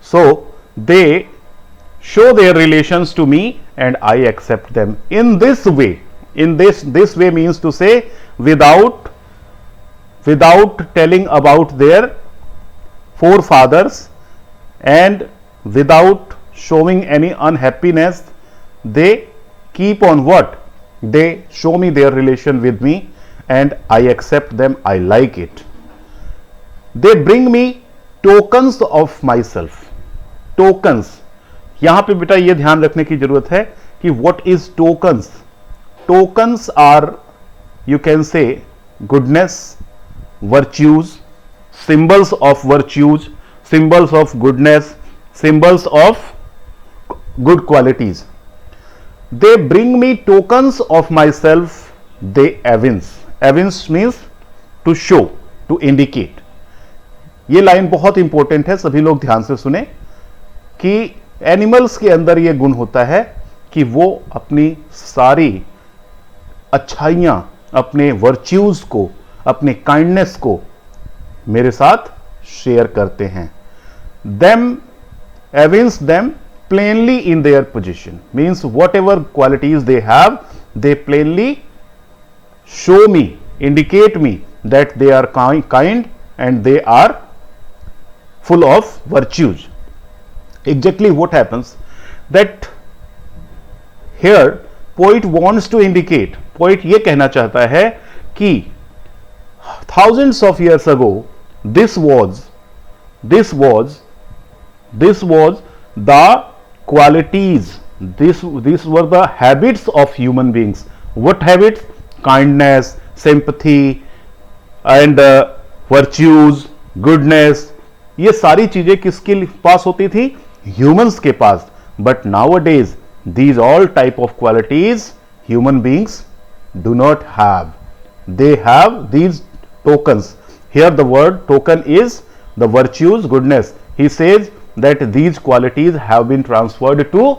So they show their relations to me and I accept them in this way. In this way means to say without telling about their forefathers and without showing any unhappiness. They keep on what? They show me their relation with me and I accept them. I like it. They bring me tokens of myself. Tokens, यहां पे बेटा ये ध्यान रखने की जरूरत है कि what is tokens. Tokens are, you can say, goodness, virtues, symbols of virtues, symbols of goodness, symbols of good qualities. They bring me tokens of myself. They evince. Evince means to show, to indicate. ये line बहुत important है, सभी लोग ध्यान से सुने कि animals के अंदर ये गुण होता है कि वो अपनी सारी अच्छाइयां, अपने वर्च्यूज को, अपने काइंडनेस को मेरे साथ शेयर करते हैं. Them evince them plainly in their position, means whatever qualities they have, they plainly show me, indicate me that they are kind and they are full of virtues. Exactly what happens that here poet wants to indicate, poet ये कहना चाहता है कि thousands of years ago this was the qualities, these were the habits of human beings. What habits? Kindness, sympathy and virtues, goodness. ये सारी चीजें किसके पास होती थी? ह्यूमंस के पास. But nowadays these all type of qualities human beings do not have. They have these tokens. Here the word token is the virtues, goodness. He says that these qualities have been transferred to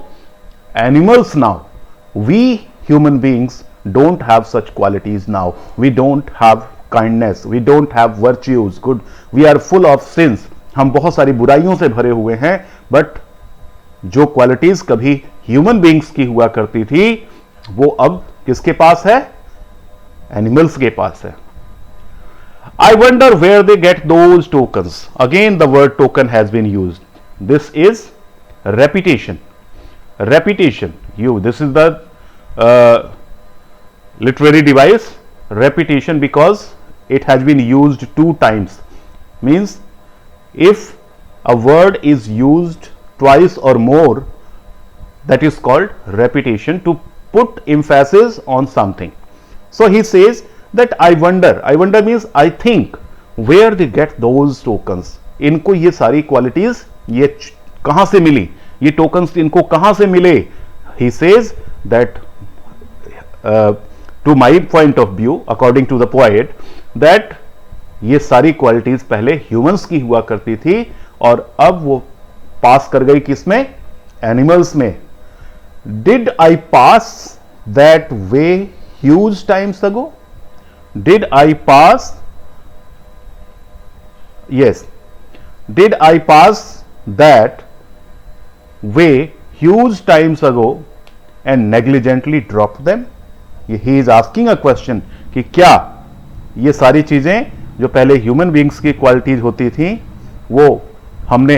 animals now. We human beings don't have such qualities now. We don't have kindness, we don't have virtues, good, we are full of sins. हम बहुत सारी बुराइयों से भरे हुए हैं. But जो qualities कभी ह्यूमन बींग्स की हुआ करती थी वो अब किसके पास है? एनिमल्स के पास है. I wonder where they get those tokens. Again the word token has been used. This is repetition. Repetition. This is the literary device repetition because it has been used 2 times. Means if a word is used twice or more, that is called repetition, to put emphasis on something. So he says that I wonder means I think where they get those tokens. इनको ये सारी qualities ये कहां से मिली, ये tokens इनको कहां से मिले? He says that to my point of view, according to the poet, that ये सारी क्वालिटीज पहले ह्यूमंस की हुआ करती थी और अब वो पास कर गई किसमें? एनिमल्स में. Did I pass that way huge times ago? Did I pass? Yes. Did I pass that way huge times ago and negligently dropped them? He is asking a question कि क्या ये सारी चीजें जो पहले ह्यूमन बींग्स की qualities होती थी वो हमने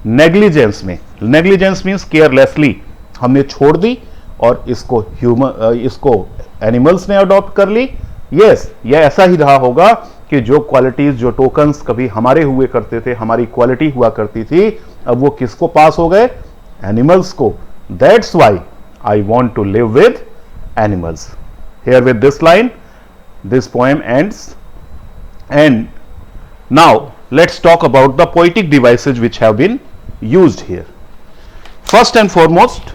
नेग्लिजेंस में, नेग्लिजेंस मीन्स केयरलेसली, हमने छोड़ दी और इसको एनिमल्स ने अडॉप्ट कर ली. यस, ये ऐसा ही रहा होगा कि जो क्वालिटीज, जो टोकन्स कभी हमारे हुए करते थे, हमारी क्वालिटी हुआ करती थी, अब वो किसको पास हो गए? एनिमल्स को. That's why I want to live with animals. Here with this line this poem ends. And now let's talk about the poetic devices which have been used here. First and foremost,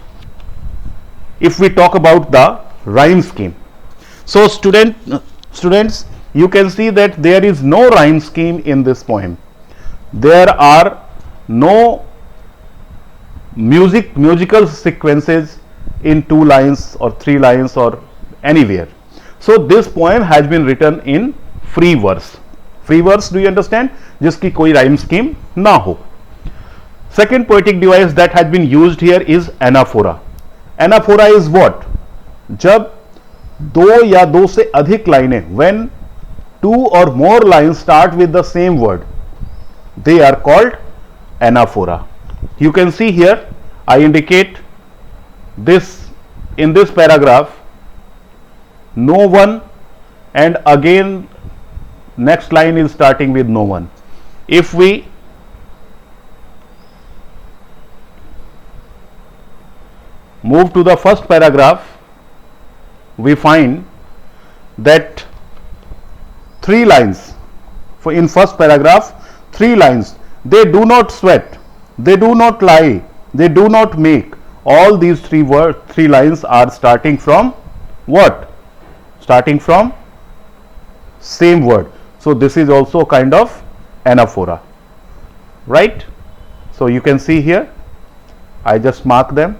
if we talk about the rhyme scheme, so students, you can see that there is no rhyme scheme in this poem. There are no musical sequences in 2 lines or 3 lines or anywhere. So this poem has been written in free verse. Free verse, do you understand? जिसकी कोई rhyme scheme ना हो. Second poetic device that has been used here is anaphora. Anaphora is what? जब दो या दो से अधिक लाइनें, when two or more lines start with the same word, they are called anaphora. You can see here, I indicate this in this paragraph, no one, and again next line is starting with no one. If we move to the first paragraph, we find that three lines. For in first paragraph, three lines. They do not sweat, they do not lie, they do not make. All these three lines are starting from what? Starting from same word. So this is also a kind of anaphora, right? So you can see here, I just mark them.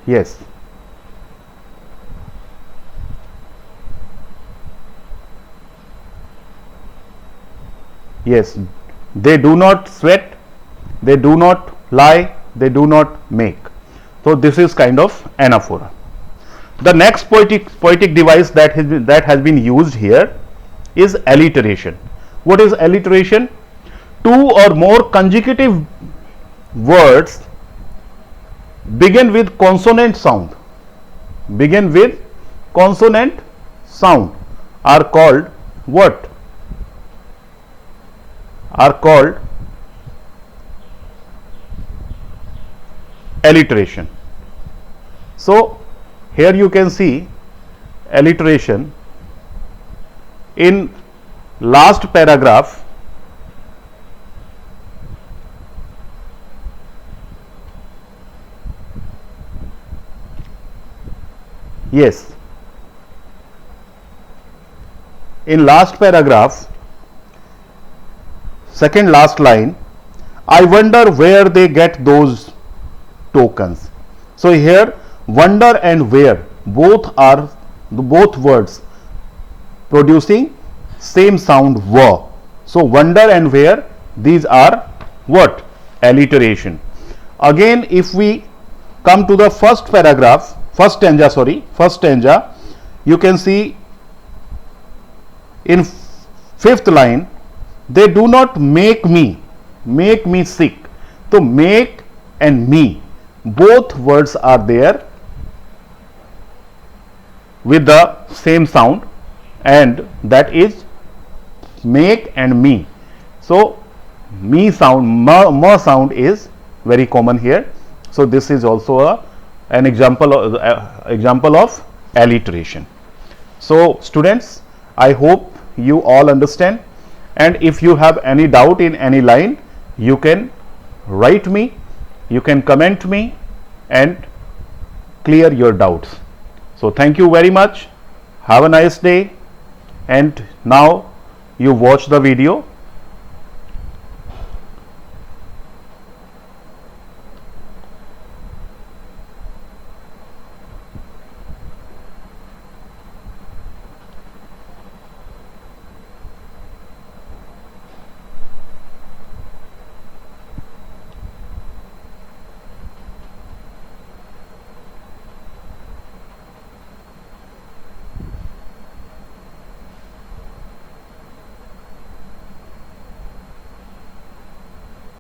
Yes. Yes, they do not sweat, they do not lie, they do not make. So this is kind of anaphora. The next poetic device that has been used here is alliteration. What is alliteration? Two or more consecutive words begin with consonant sound. Begin with consonant sound are called what? Are called alliteration. So here you can see alliteration in last paragraph. Yes, in last paragraph, second last line, I wonder where they get those tokens. So here wonder and where both are both words producing same sound were. So wonder and where, these are what? Alliteration. Again, if we come to the first paragraph, first stanza, you can see in fifth line, they do not make me sick. So make and me, both words are there with the same sound, and that is make and me. So me sound, ma sound is very common here. So this is also an example of alliteration. So students, I hope you all understand, and if you have any doubt in any line, you can write me, you can comment me and clear your doubts. So thank you very much, have a nice day, and now you watch the video